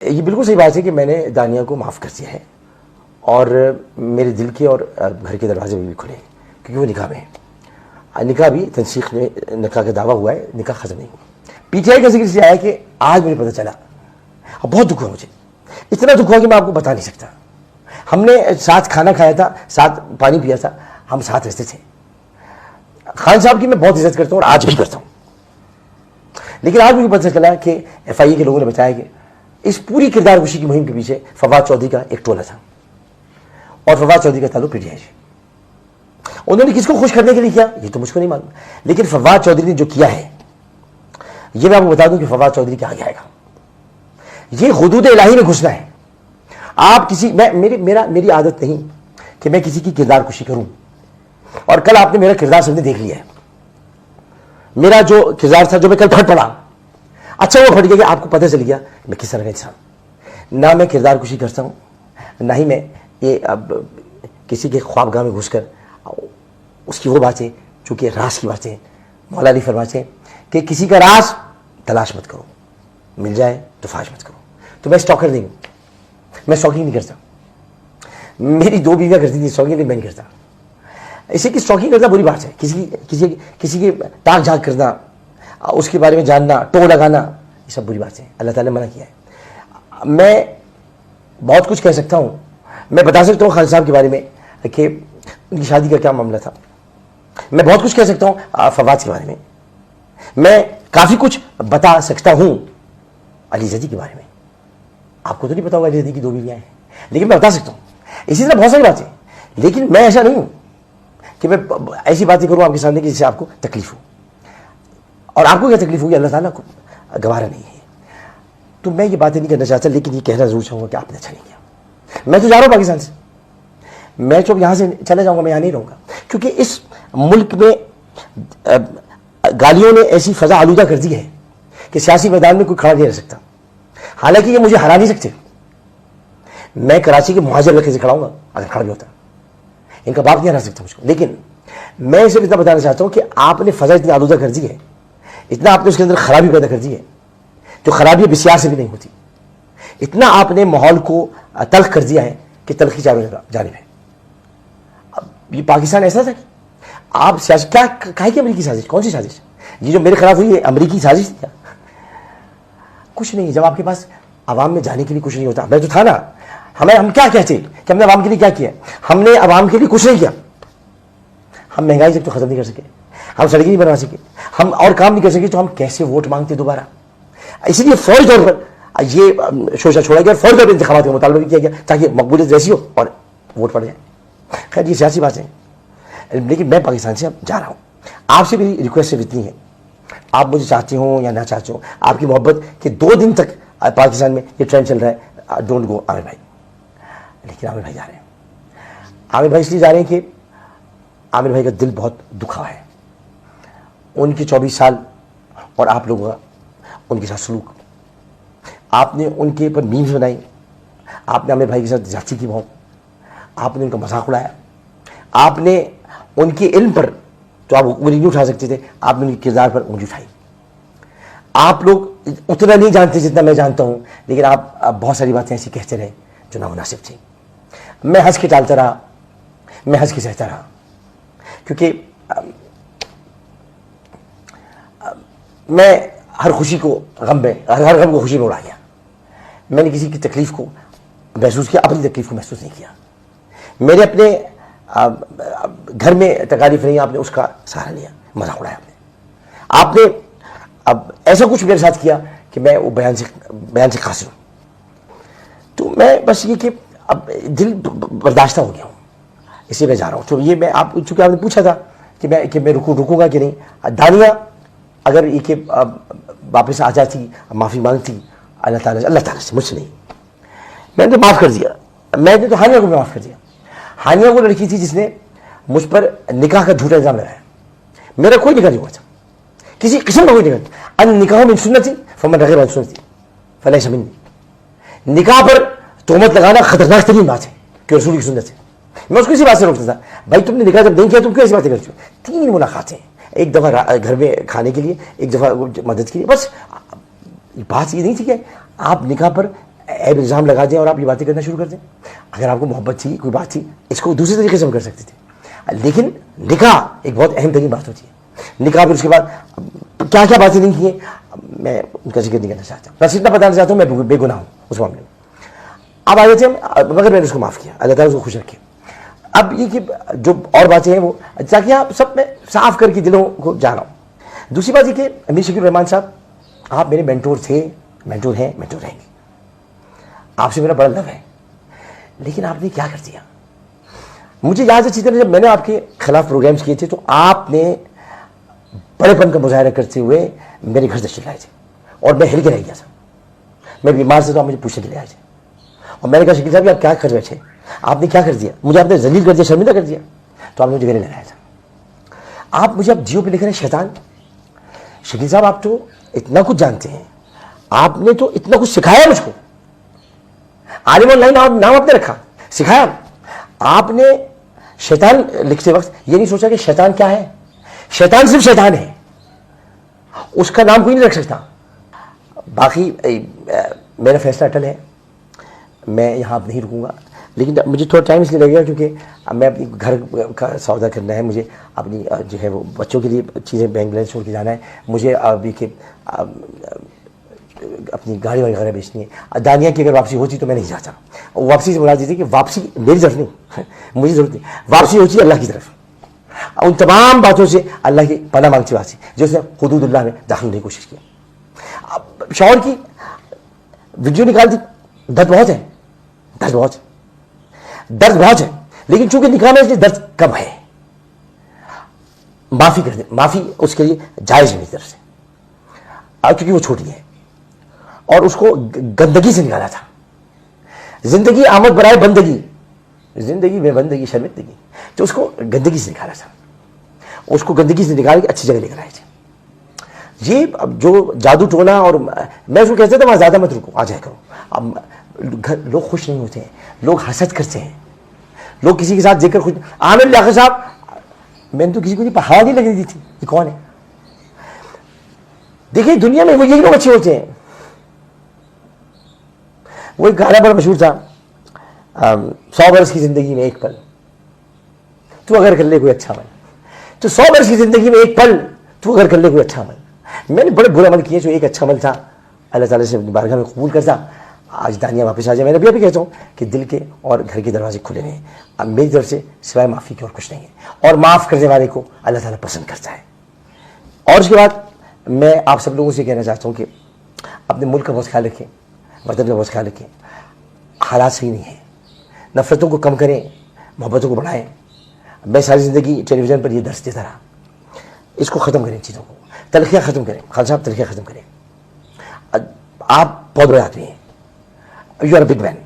یہ بالکل صحیح بات ہے کہ میں نے دانیہ کو معاف کر دیا ہے اور میرے دل کے اور گھر کے دروازے بھی کھلے ہیں کیونکہ وہ نکاح میں ہے. نکاح بھی تنسیخ میں نکاح کا دعویٰ ہوا ہے, نکاح ختم نہیں ہوا. پی ٹی آئی کا ذکر اس لیے آیا کہ آج مجھے پتہ چلا, اب بہت دکھ ہوا مجھے, اتنا دکھ ہوا کہ میں آپ کو بتا نہیں سکتا. ہم نے ساتھ کھانا کھایا تھا, ساتھ پانی پیا تھا, ہم ساتھ رہتے تھے. خان صاحب کی میں بہت عزت کرتا ہوں اور آج بھی کرتا ہوں, لیکن آج مجھے پتہ چلا کہ ایف آئی اے کے لوگوں نے بتایا کہ اس پوری کردار کشی کی مہم کے پیچھے فواد چودھری کا ایک ٹولہ تھا اور فواد چودھری کا تعلق پی ٹی آئی سے. انہوں نے کس کو خوش کرنے کے لیے کیا یہ تو مجھ کو نہیں معلوم, لیکن فواد چودھری نے جو کیا ہے یہ میں آپ کو بتا دوں کہ فواد چودھری کیا آگے آئے گا. یہ حدود الہی میں گھسنا ہے. آپ کسی میری عادت نہیں کہ میں کسی کی کردار کشی کروں, اور کل آپ نے میرا کردار سب نے دیکھ لیا ہے. میرا جو کردار تھا جو میں کل پھٹ پڑا, اچھا وہ پھٹ گیا کہ آپ کو پتہ چل گیا میں کس طرح کا انسان. نہ میں کردار کشی کرتا ہوں, نہ ہی میں یہ اب کسی کے خوابگاہ میں گھس کر اس کی وہ باتیں جو کہ راز کی باتیں. مولا علی فرماتے ہیں کہ کسی کا راز تلاش مت کرو, مل جائے تو فاش مت کرو. تو میں اسٹاکر نہیں ہوں, میں اسٹاکنگ نہیں کرتا. میری 2 بیویاں کرتی تھیں اسٹاکنگ, نہیں میں نہیں کرتا. اسے کہ اسٹاکنگ کرنا بری بات ہے. کسی کی تاک جھانک کرنا, اس کے بارے میں جاننا, ٹو لگانا, یہ سب بری بات ہے. اللہ تعالیٰ نے منع کیا ہے. میں بہت کچھ کہہ سکتا ہوں, میں بتا سکتا ہوں خالد صاحب کے بارے میں کہ ان کی شادی کا کیا معاملہ تھا. میں بہت کچھ کہہ سکتا ہوں فواد کے بارے میں. میں کافی کچھ بتا سکتا ہوں علی زیدی کے بارے میں. آپ کو تو نہیں پتا ہوگا علی زیدی کی 2 بیویاں ہیں, لیکن میں بتا سکتا ہوں. اسی طرح بہت ساری باتیں, لیکن میں ایسا نہیں ہوں کہ میں ایسی باتیں کروں آپ کے سامنے کہ جس سے آپ کو تکلیف ہو, اور آپ کو کیا تکلیف ہوگی اللہ تعالیٰ کو گوارا نہیں ہے. تو میں یہ باتیں نہیں کرنا چاہتا, لیکن یہ کہنا ضرور چاہوں گا کہ آپ نے اچھا نہیں کیا. میں تو جا رہا ہوں پاکستان سے, میں جب یہاں سے چلا جاؤں گا میں یہاں نہیں رہوں گا, کیونکہ اس ملک میں گالیوں نے ایسی فضا آلودہ کر دی ہے کہ سیاسی میدان میں کوئی کھڑا نہیں رہ سکتا. حالانکہ یہ مجھے ہرا نہیں سکتے. میں کراچی کے مہاجر علاقے سے کھڑا ہوں گا اگر کھڑا بھی ہوتا, ان کا باپ نہیں ہرا سکتا مجھ کو. لیکن میں صرف اتنا بتانا چاہتا ہوں کہ آپ نے فضا اتنی آلودہ کر دی ہے, اتنا آپ نے اس کے اندر خرابی پیدا کر دی ہے جو خرابی بسیار سے بھی نہیں ہوتی. اتنا آپ نے ماحول کو تلخ کر دیا ہے کہ تلخی چاروں جانب ہے. اب یہ پاکستان ایسا تھا کہ آپ سیاست کیا کہے کہ امریکی سازش, کون سی سازش؟ یہ جو میرے خلاف ہوئی ہے امریکی سازش تھی کیا؟ کچھ نہیں. جب آپ کے پاس عوام میں جانے کے لیے کچھ نہیں ہوتا, میں تو تھا نا. ہم کیا کہتے ہیں کہ ہم نے عوام کے لیے کیا کیا؟ ہم نے عوام کے لیے کچھ نہیں کیا. ہم مہنگائی تک تو ختم نہیں کر سکے, ہم سڑکیں نہیں بنا سکے, ہم اور کام نہیں کر سکے, تو ہم کیسے ووٹ مانگتے دوبارہ؟ اس لیے فوری طور پر یہ شوشہ چھوڑا گیا, فوری طور پر انتخابات کا مطالبہ بھی کیا گیا تاکہ مقبولیت جیسی ہو اور ووٹ پڑ جائے. خیر یہ سیاسی باتیں ہیں, لیکن میں پاکستان سے اب جا رہا ہوں. آپ سے میری ریکویسٹ صرف اتنی ہے, آپ مجھے چاہتے ہوں یا نہ چاہتے ہوں, آپ کی محبت کہ 2 دن تک پاکستان میں یہ ٹرینڈ چل رہا ہے, ڈونٹ گو عامر بھائی. لیکن عامر بھائی جا رہے ہیں. عامر بھائی اس لیے جا رہے ہیں کہ عامر بھائی کا دل بہت دکھا ہے. ان کے 24 سال اور آپ لوگوں کا ان کے ساتھ سلوک, آپ نے ان کے اوپر میمز بنائی, آپ نے عامر بھائی کے ساتھ زیادتی کی بہت, آپ نے ان کا مذاق اڑایا, آپ نے ان کے علم پر تو آپ انگلی نہیں اٹھا سکتے تھے, آپ نے ان کے کردار پر انگلی اٹھائی. آپ لوگ اتنا نہیں جانتے جتنا میں جانتا ہوں, لیکن آپ بہت ساری باتیں ایسی کہتے رہے جو نامناسب تھیں. میں ہنس کے ٹالتا رہا, میں ہنس کے سہتا رہا, کیونکہ میں ہر خوشی کو غم میں, ہر غم کو خوشی میں اڑا گیا. میں نے کسی کی تکلیف کو محسوس کیا, اپنی تکلیف کو محسوس نہیں کیا. میرے اپنے گھر میں تکالیف نہیں, آپ نے اس کا سہارا لیا, مذاق اڑایا آپ نے اب ایسا کچھ میرے ساتھ کیا کہ میں وہ بیان سے قاصر ہوں. تو میں بس یہ کہ اب دل برداشتہ ہو گیا ہوں, اس لیے میں جا رہا ہوں. تو یہ میں آپ, چونکہ آپ نے پوچھا تھا کہ میں رکوں گا کہ نہیں, دانیہ اگر یہ کہ واپس آ جاتی, معافی مانگتی اللہ تعالیٰ سے, مجھ سے نہیں. میں نے تو معاف کر دیا. میں نے تو ہانیہ کو بھی معاف کر دیا. ہانیہ وہ لڑکی تھی جس نے مجھ پر نکاح کا جھوٹا الزام لگایا. میرا کوئی نکاح نہیں ہوا تھا, کسی قسم کا کوئی نکاح. ان نکاح من سنتی فمن رغب عن سنتی فلیس منی. نکاح پر تہمت لگانا خطرناک ترین بات ہے کہ رسول کی سنت ہے. میں اس کو اسی بات سے روکتا تھا, بھائی تم نے نکاح جب نہیں کیا تم کیوں ایسی باتیں کرتے ہو؟ 3 ملاقاتیں, ایک دفعہ گھر میں کھانے کے لیے, ایک دفعہ مدد کے لیے, بس. بات یہ نہیں تھی کہ آپ نکاح پر ऐब इल्ज़ाम लगा दें और आप ये बातें करना शुरू कर दें। अगर आपको मोहब्बत थी, कोई बात थी, इसको दूसरे तरीके से हम कर सकते थे, लेकिन निकाह एक बहुत अहम तरीन बात होती है। निकाह फिर उसके बाद क्या क्या बातें नहीं की हैं, मैं उनका जिक्र नहीं करना चाहता, बस इतना बताना चाहता हूँ मैं बेगुनाह हूँ उस मामले में। अब आ जाते हैं, मगर मैंने उसको माफ़ किया, अल्लाह ताला उसको खुश रखे। अब ये कि जो और बातें हैं वो ताकि आप सब में साफ करके दिलों को जाना। दूसरी बात ये कि अमीर शकील रहमान साहब, आप मेरे मेंटोर थे, मेंटोर हैं, मेंटोर रहेंगे, आपसे मेरा बड़ा लव है, लेकिन आपने क्या कर दिया। मुझे याद है अच्छी तरह जब मैंने आपके खिलाफ प्रोग्राम्स किए थे तो आपने बड़ेपन का मुजाहरा करते हुए मेरे घर से चिल्लाए थे और मैं हिल के रह गया था। मैं बीमार से तो आप मुझे पूछने के लिए आए थे और मैंने कहा शकील साहब आप क्या कर बैठे, आपने क्या कर दिया, मुझे आपने जलील कर दिया, शर्मिंदा कर दिया। तो आपने मुझे गले लगाया था। आप मुझे अब जियो पे लिख रहे हैं शैतान। शकील साहब आप तो इतना कुछ जानते हैं, आपने तो इतना कुछ सिखाया मुझको। आलिम ऑनलाइन नाम आपने रखा, सिखाया आपने। शैतान लिखते वक्त ये नहीं सोचा कि शैतान क्या है, शैतान सिर्फ शैतान है, उसका नाम कोई नहीं रख सकता। बाकी मेरा फैसला अटल है, मैं यहाँ अब नहीं रुकूंगा, लेकिन मुझे थोड़ा टाइम इसलिए लगेगा क्योंकि मैं अपनी घर का सौदा करना है, मुझे अपनी जो है वो बच्चों के लिए चीज़ें बैंक बैलेंस छोड़ के जाना है, मुझे अभी के अपनी गाड़ी वगैरह बेचनी है। दानिया की अगर वापसी होती तो मैं नहीं चाहता, वापसी से मुराद ये थी कि वापसी मेरी तरफ नहीं, मुझे जरूरत नहीं, वापसी होती है अल्लाह की तरफ। उन तमाम बातों से अल्लाह की पनाह मांगती वापसी, जो उसने हुदूदुल्लाह में दाखिल होने की कोशिश की। अब शौहर की वीडियो निकाल दी, दर्द बहुत है, दर्द बहुत है, दर्द बहुत है, लेकिन चूंकि निकाह में इसलिए दर्द कम है, माफी कर दे, माफी उसके लिए जायज है मेरी तरफ से, क्योंकि वो छोटी है और उसको गंदगी से निकाला था। जिंदगी आमद बराए बंदगी, जिंदगी में बंदगी शर्मिंदगी, तो उसको गंदगी से निकाला था, उसको गंदगी से निकाल के अच्छी जगह लेकर आए थे। ये अब जो जादू टोना, और मैं उसको कहता था वहां ज्यादा मत रुको, आ जाए करो। अब घर लोग खुश नहीं होते हैं, लोग हसद करते हैं, लोग किसी के साथ जिक्र खुश। आमिर लियाकत साहब, मैंने तो किसी को हवा नहीं लगने दी थी, ये कौन है। देखिए दुनिया में वो यही लोग अच्छे होते हैं। वो एक गाना बड़ा मशहूर था, 100 बरस की जिंदगी में एक पल तू अगर कर ले कोई अच्छा अमल, तो 100 बरस की जिंदगी में एक पल तू अगर कर ले कोई अच्छा अमल। मैंने बड़े बुरे अमल किए, जो एक अच्छा अमल था अल्लाह ताला से अपनी बारगाह में कबूल करता, आज दानिया वापस आ जाए। मैंने अभी कहता हूँ कि दिल के और घर के दरवाजे खुले हैं, अब मेरी तरफ से सिवाय माफ़ी के और कुछ नहीं है, और माफ़ करने वाले को अल्लाह ताला पसंद करता है। और उसके बाद मैं आप सब लोगों से कहना चाहता हूँ कि अपने मुल्क का बहुत ख्याल रखें, वतन का बहुत ख्याल रखें। हालात सही नहीं है, नफ़रतों को कम करें, मोहब्बतों को बढ़ाएं। मैं सारी ज़िंदगी टेलीविज़न पर ये दर्ज देता रहा, इसको ख़त्म करें, चीज़ों को तलखियाँ ख़त्म करें। खालिद साहब तलखियाँ ख़त्म करें, आप बहुत बड़े आदमी हैं, यू आर बिग मैन,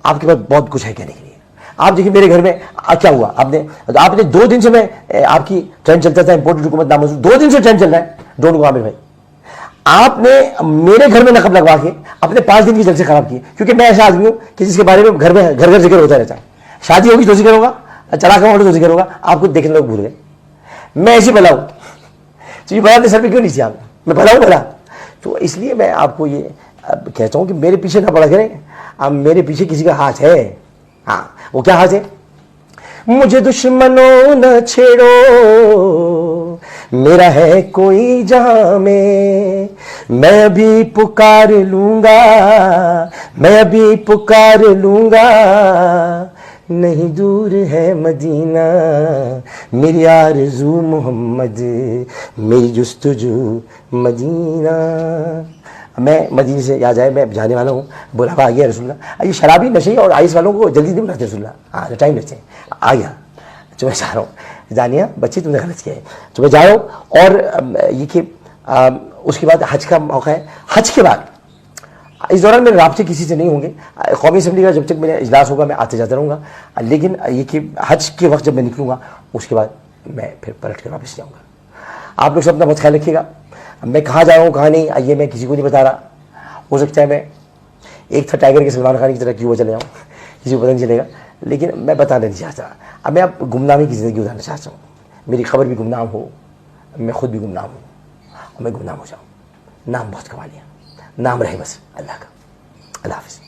आपके पास बहुत कुछ है कहने के लिए। आप देखिए मेरे घर में क्या हुआ, आपने 2 दिन से मैं आपकी ट्रेंड चलता था इंपोर्टेड हुकूमत नामंजूर, 2 दिन से ट्रेंड चल रहा है, डोंट गो आमिर भाई। आपने मेरे घर में नकब लगवा के अपने 5 दिन की जलसे खराब किए, क्योंकि मैं ऐसा आदमी हूँ कि जिसके बारे में घर में घर घर जिक्र होता रहता है। शादी होगी तो जिक्र होगा, चला का तो जिक्र होगा, आपको देखने लोग भूल गए। मैं ऐसे भला हूँ, तो ये भला अपने सर पे क्यों नहीं किया, मैं भला हूँ भला। तो इसलिए मैं आपको ये कहता हूँ कि मेरे पीछे ना पड़ा करें। अब मेरे पीछे किसी का हाथ है, हाँ वो क्या हाथ है, मुझे दुश्मनों न छेड़ो, मेरा है कोई जहां में, मैं अभी पुकार लूंगा, मैं अभी पुकार लूंगा, नहीं दूर है मदीना, मेरी आरज़ू मोहम्मद, मेरी जुस्तजू मदीना। मैं मदीने से याद आए, मैं जाने वाला हूँ, बुलावा आ गया रसूलुल्लाह। ये शराबी नशे और आइस वालों को जल्दी नहीं बुलाते रसूलुल्लाह, हाँ टाइम लगते हैं, आ गया। तो मैं जा रहा हूँ, जानिया बच्ची तुमने गलत किया है, तो मैं जा रहा हूँ। और ये कि उसके बाद हज का मौका है, हज के बाद इस दौरान मेरे राब्ते किसी से नहीं होंगे। कौमी असम्बली का जब तक मेरा इजलास होगा मैं आते जाता रहूँगा, लेकिन ये कि हज के वक्त जब मैं निकलूँगा उसके बाद मैं फिर पलट कर वापस जाऊँगा। आप लोग सब अपना बहुत ख्याल रखिएगा। मैं कहाँ जा रहा हूँ कहाँ नहीं, ये मैं किसी को नहीं बता रहा। हो सकता है मैं एक था टाइगर के सलमान खान की तरह क्यों चले जाऊँ, किसी को पता नहीं चलेगा, लेकिन मैं बताना नहीं चाहता। अब मैं अब गुमनामी की ज़िंदगी गुजारना चाहता हूँ, मेरी खबर भी गुमनाम हो, मैं खुद भी गुमनाम हूँ और मैं गुमनाम हो जाऊँ। नाम बहुत कमा लिया, नाम रहे बस अल्लाह का। اللہ حافظ.